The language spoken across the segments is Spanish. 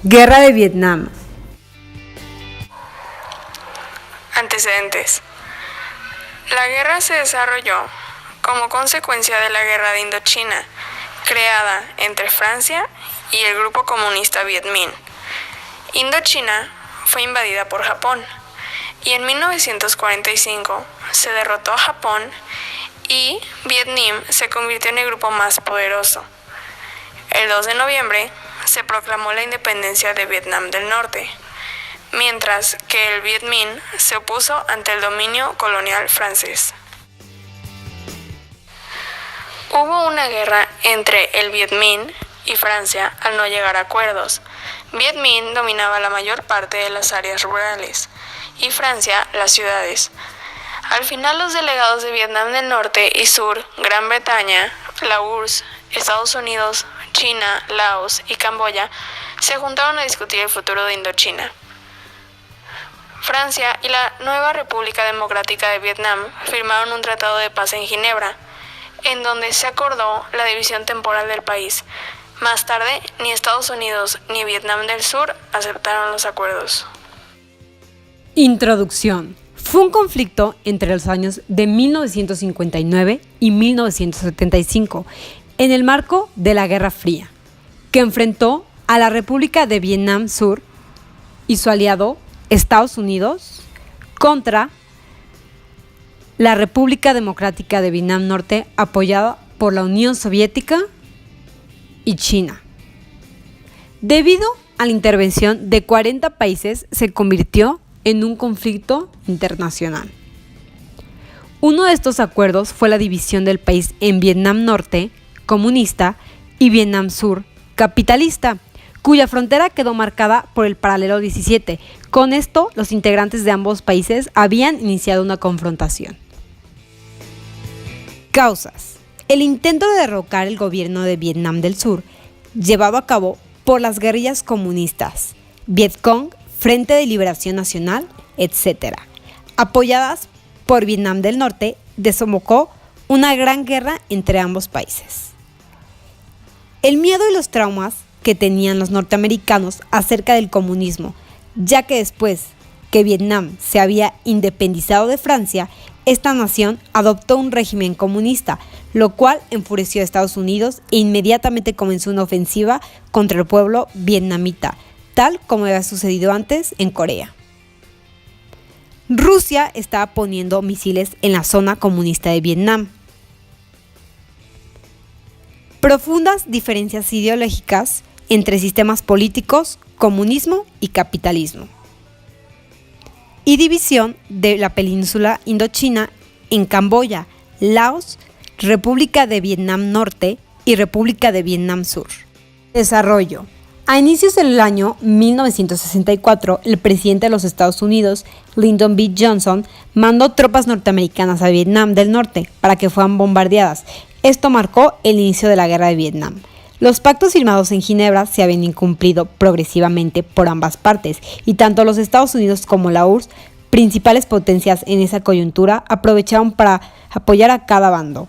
Guerra de Vietnam. Antecedentes. La guerra se desarrolló como consecuencia de la Guerra de Indochina, creada entre Francia y el grupo comunista Viet Minh. Indochina fue invadida por Japón y en 1945 se derrotó a Japón y Viet Minh se convirtió en el grupo más poderoso. El 2 de noviembre se proclamó la independencia de Vietnam del Norte, mientras que el Viet Minh se opuso ante el dominio colonial francés. Hubo una guerra entre el Viet Minh y Francia al no llegar a acuerdos. Viet Minh dominaba la mayor parte de las áreas rurales y Francia las ciudades. Al final, los delegados de Vietnam del Norte y Sur, Gran Bretaña, la URSS, Estados Unidos, China, Laos y Camboya se juntaron a discutir el futuro de Indochina. Francia y la nueva República Democrática de Vietnam firmaron un tratado de paz en Ginebra, en donde se acordó la división temporal del país. Más tarde, ni Estados Unidos ni Vietnam del Sur aceptaron los acuerdos. Introducción. Fue un conflicto entre los años de 1959 y 1975, en el marco de la Guerra Fría, que enfrentó a la República de Vietnam Sur y su aliado Estados Unidos contra la República Democrática de Vietnam Norte, apoyada por la Unión Soviética y China. Debido a la intervención de 40 países, se convirtió en un conflicto internacional. Uno de estos acuerdos fue la división del país en Vietnam Norte, comunista, y Vietnam Sur, capitalista, cuya frontera quedó marcada por el paralelo 17. Con esto, los integrantes de ambos países habían iniciado una confrontación. Causas. El intento de derrocar el gobierno de Vietnam del Sur, llevado a cabo por las guerrillas comunistas, Vietcong, Frente de Liberación Nacional, etc., apoyadas por Vietnam del Norte, desembocó una gran guerra entre ambos países. El miedo y los traumas que tenían los norteamericanos acerca del comunismo, ya que después que Vietnam se había independizado de Francia, esta nación adoptó un régimen comunista, lo cual enfureció a Estados Unidos e inmediatamente comenzó una ofensiva contra el pueblo vietnamita, tal como había sucedido antes en Corea. Rusia estaba poniendo misiles en la zona comunista de Vietnam. Profundas diferencias ideológicas entre sistemas políticos, comunismo y capitalismo. Y división de la península Indochina en Camboya, Laos, República de Vietnam Norte y República de Vietnam Sur. Desarrollo. A inicios del año 1964, el presidente de los Estados Unidos, Lyndon B. Johnson, mandó tropas norteamericanas a Vietnam del Norte para que fueran bombardeadas. Esto marcó el inicio de la Guerra de Vietnam. Los pactos firmados en Ginebra se habían incumplido progresivamente por ambas partes, y tanto los Estados Unidos como la URSS, principales potencias en esa coyuntura, aprovecharon para apoyar a cada bando.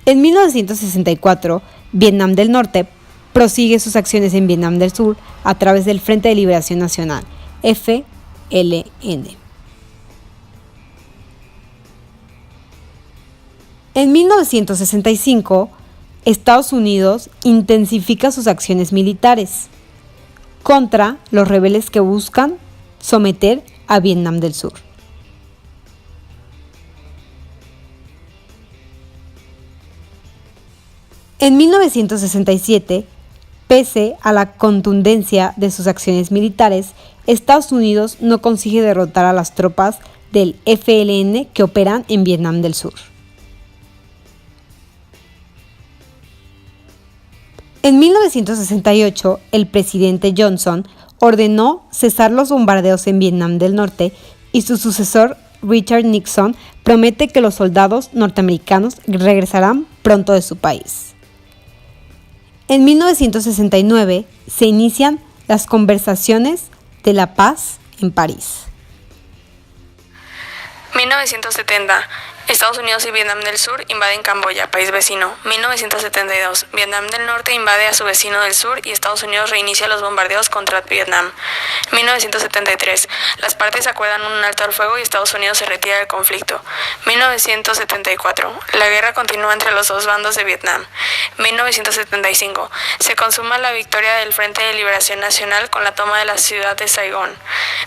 En 1964, Vietnam del Norte prosigue sus acciones en Vietnam del Sur a través del Frente de Liberación Nacional, FLN. En 1965, Estados Unidos intensifica sus acciones militares contra los rebeldes que buscan someter a Vietnam del Sur. En 1967, pese a la contundencia de sus acciones militares, Estados Unidos no consigue derrotar a las tropas del FLN que operan en Vietnam del Sur. En 1968, el presidente Johnson ordenó cesar los bombardeos en Vietnam del Norte y su sucesor, Richard Nixon, promete que los soldados norteamericanos regresarán pronto de su país. En 1969 se inician las conversaciones de la paz en París. 1970. Estados Unidos y Vietnam del Sur invaden Camboya, país vecino. 1972. Vietnam del Norte invade a su vecino del sur y Estados Unidos reinicia los bombardeos contra Vietnam. 1973. Las partes acuerdan un alto al fuego y Estados Unidos se retira del conflicto. 1974. La guerra continúa entre los dos bandos de Vietnam. 1975. Se consuma la victoria del Frente de Liberación Nacional con la toma de la ciudad de Saigón.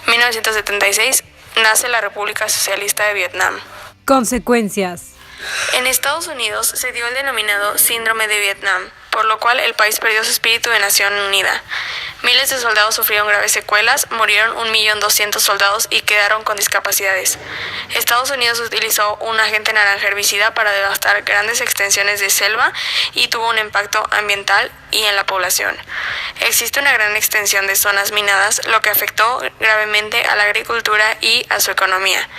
1976. Nace la República Socialista de Vietnam. Consecuencias. En Estados Unidos se dio el denominado Síndrome de Vietnam, por lo cual el país perdió su espíritu de nación unida. Miles de soldados sufrieron graves secuelas, murieron 1.200.000 soldados y quedaron con discapacidades. Estados Unidos utilizó un agente naranja herbicida para devastar grandes extensiones de selva y tuvo un impacto ambiental y en la población. Existe una gran extensión de zonas minadas, lo que afectó gravemente a la agricultura y a su economía.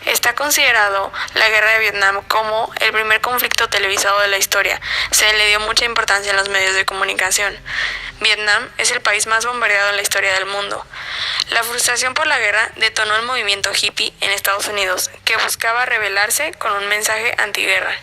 Está considerado la Guerra de Vietnam como el primer conflicto televisado de la historia. Se le dio mucha importancia en los medios de comunicación. Vietnam es el país más bombardeado en la historia del mundo. La frustración por la guerra detonó el movimiento hippie en Estados Unidos, que buscaba rebelarse con un mensaje antiguerra.